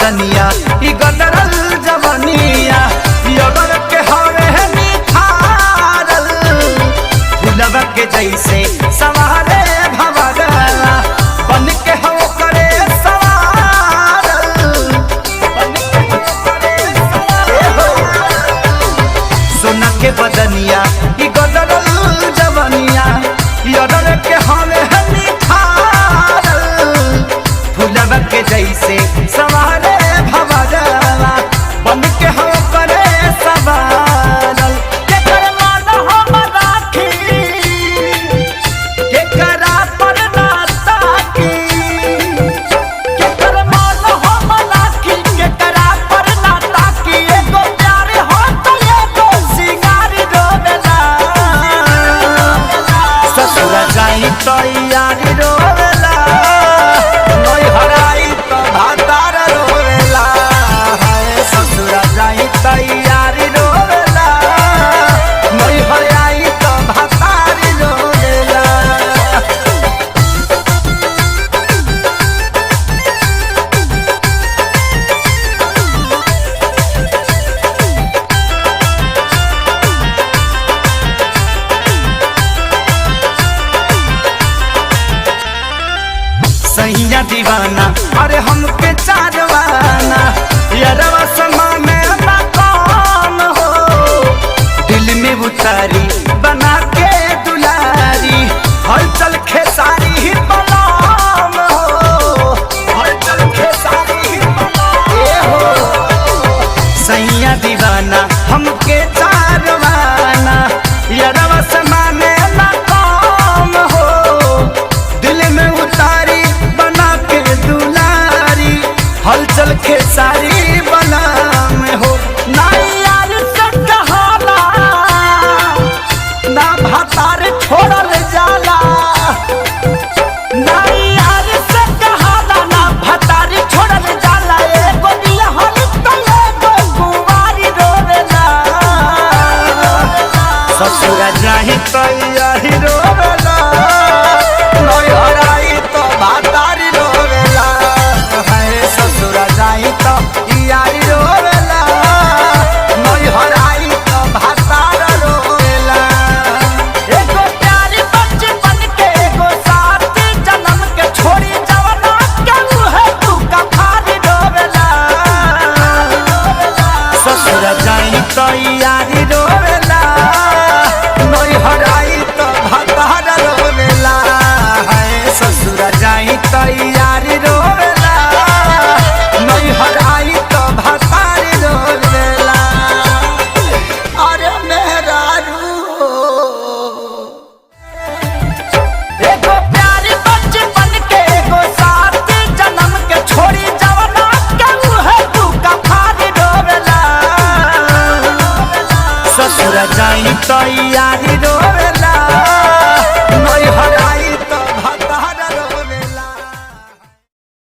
बदनिया ई गदरल जवनिया योगर के हवे निखारल फुलवा के जैसे सवारे भवरला बन के हो करे सवारल बन के हो करे सवारल सोना के बदनिया ई गदरल जवनिया योगर के हवे निखारल फुलवा के जैसे सवारे भवरला बन के हो करे सवारल के कर मान हम राखी के करा पर ना ताकी के कर मान हम राखी के करा पर ना ताकी एगो प्यार हो तो एगो सिंगार रोवेला ससुर जाई तो यारी रोवेला नई हराई तो भातार रोवेला ससुर जाई तो यारी रोवेला नई हराई तो भातार रोवेला। सैया दीवाना अरे हमके चारवाना यारवा समा में मकान हो दिल में उतारी बना के दुलारी हलचल खेसारी ही बलाम हो हलचल खेसारी ही बलाम हो सैया दीवाना हमके चारवाना यारवा समा में मकान हो दिल में उतारी हलचल खेसारी बना में हो ना यार से कहाला ना भातार छोड़ल जाला ना यार से कहाला ना भातार छोड़ल जाला एगो निहल तो एगो कुंवारी रोवेला ससुर जाही तो यारी रोवेला नई हराई तो भातार रोवेला ससुर जाई तो यारी रोवेला नई हराई तो भातार रोवेला एगो प्यारी बचपन के एगो साथी जन्म के छोड़ी जवना के मुहे तू कफारी रोवेला ससुर जाई तो यारी